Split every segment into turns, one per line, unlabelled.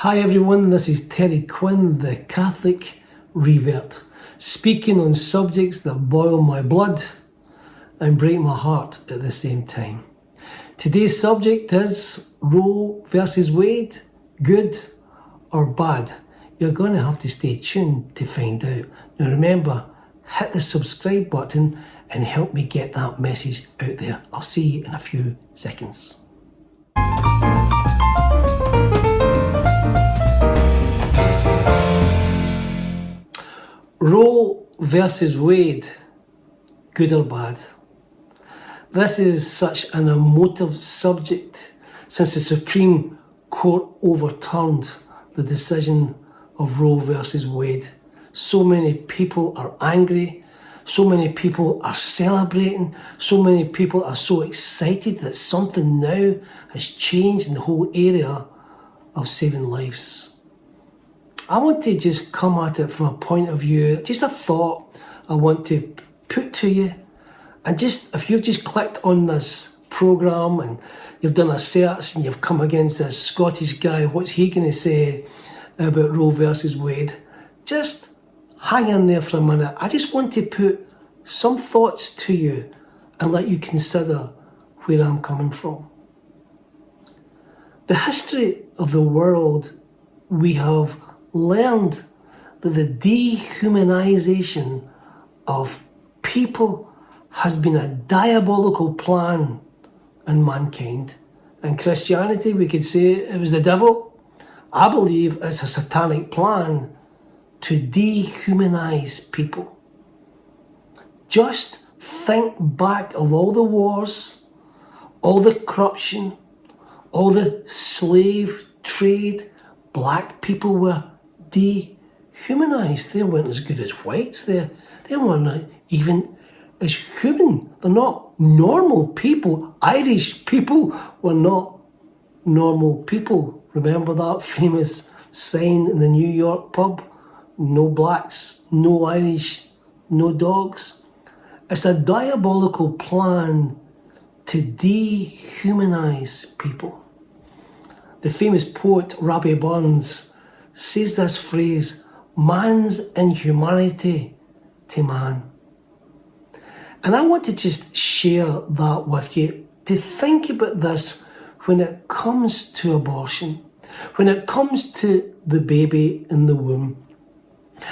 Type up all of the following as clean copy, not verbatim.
Hi everyone, this is Terry Quinn, the Catholic revert, speaking on subjects that boil my blood and break my heart at the same time. Today's subject is Roe versus Wade, good or bad? You're going to have to stay tuned to find out. Now remember, hit the subscribe button and help me get that message out there. I'll see you in a few seconds. Roe versus Wade, good or bad? This is such an emotive subject since the Supreme Court overturned the decision of Roe versus Wade. So many people are angry, so many people are celebrating, so many people are so excited that something now has changed in the whole area of saving lives. I want to just come at it from a point of view, just a thought I want to put to you. And just, if you've just clicked on this programme and you've done a search and you've come against this Scottish guy, what's he going to say about Roe versus Wade? Just hang in there for a minute. I just want to put some thoughts to you and let you consider where I'm coming from. The history of the world, we have learned that the dehumanization of people has been a diabolical plan in mankind. In Christianity, we could say it was the devil. I believe it's a satanic plan to dehumanize people. Just think back of all the wars, all the corruption, all the slave trade. Black people were dehumanized. They weren't as good as whites. They weren't even as human. They're not normal people. Irish people were not normal people. Remember that famous sign in the New York pub? No blacks, no Irish, no dogs. It's a diabolical plan to dehumanize people. The famous poet Rabbi Burns says this phrase, man's inhumanity to man. And I want to just share that with you, to think about this when it comes to abortion, when it comes to the baby in the womb,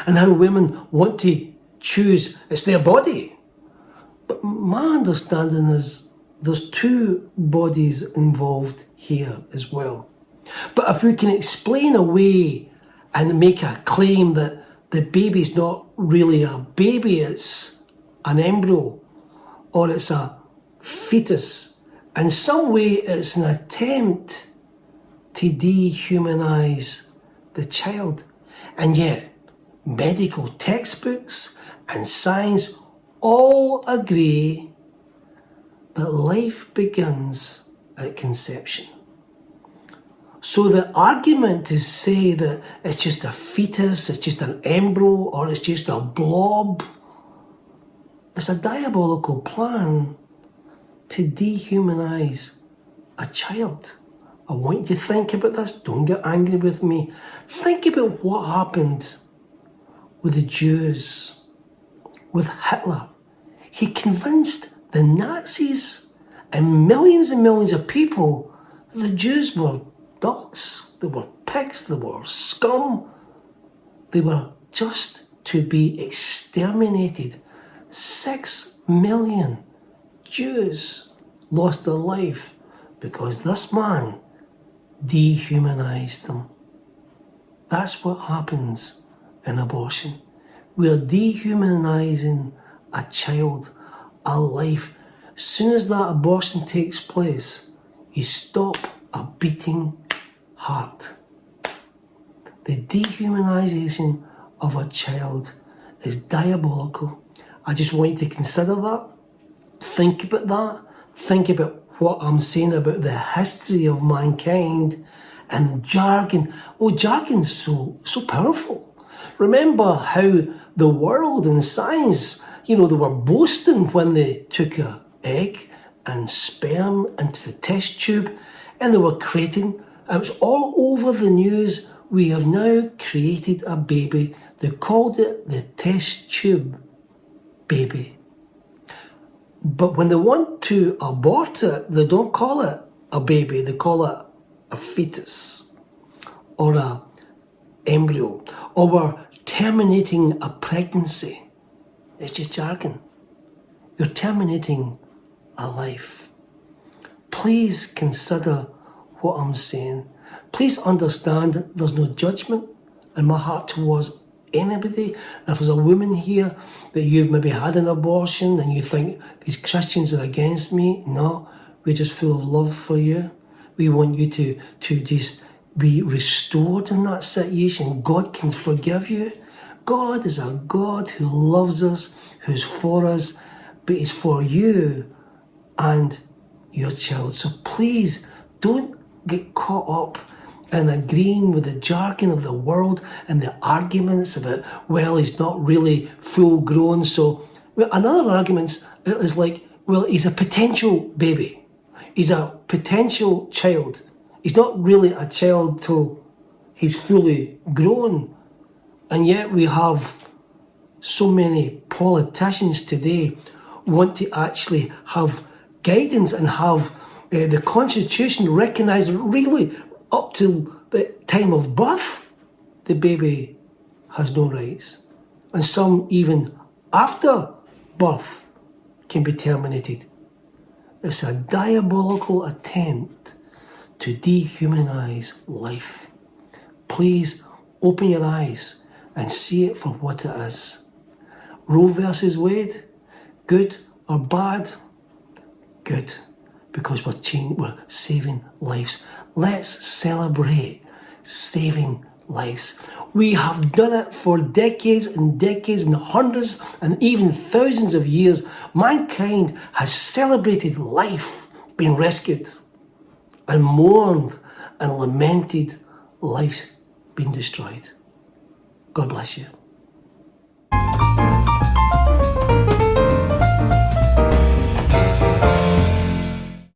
and how women want to choose, it's their body. But my understanding is there's two bodies involved here as well. But if we can explain away and make a claim that the baby's not really a baby, it's an embryo, or it's a fetus, in some way it's an attempt to dehumanize the child. And yet, medical textbooks and science all agree that life begins at conception. So the argument to say that it's just a fetus, it's just an embryo, or it's just a blob, it's a diabolical plan to dehumanize a child. I want you to think about this. Don't get angry with me. Think about what happened with the Jews, with Hitler. He convinced the Nazis and millions of people that the Jews were dogs, they were pigs, they were scum, they were just to be exterminated. 6 million Jews lost their life because this man dehumanized them. That's what happens in abortion. We're dehumanizing a child, a life. As soon as that abortion takes place, you stop a beating heart. The dehumanization of a child is diabolical. I just want you to consider that. Think about that. Think about what I'm saying about the history of mankind and jargon. Oh, jargon's so powerful. Remember how the world and science, they were boasting when they took an egg and sperm into the test tube and they were creating, it was all over the news we have now created a baby. They called it the test tube baby. But when they want to abort it, they don't call it a baby, they call it a fetus or a embryo, or we're terminating a pregnancy. It's just jargon. You're terminating a life. Please consider what I'm saying. Please understand that there's no judgment in my heart towards anybody. And if there's a woman here that you've maybe had an abortion and you think these Christians are against me, no, we're just full of love for you. We want you to just be restored in that situation. God can forgive you. God is a God who loves us, who's for us, but He's for you and your child. So please don't get caught up in agreeing with the jargon of the world and the arguments about, well, he's not really full grown. So another argument is like, well, he's a potential baby. He's a potential child. He's not really a child till he's fully grown. And yet we have so many politicians today want to actually have guidance and have the Constitution recognise really up till the time of birth, the baby has no rights. And some even after birth can be terminated. It's a diabolical attempt to dehumanise life. Please open your eyes and see it for what it is. Roe versus Wade, good or bad? Good, because we're saving lives. Let's celebrate saving lives. We have done it for decades and decades and hundreds and even thousands of years. Mankind has celebrated life being rescued and mourned and lamented life being destroyed. God bless you.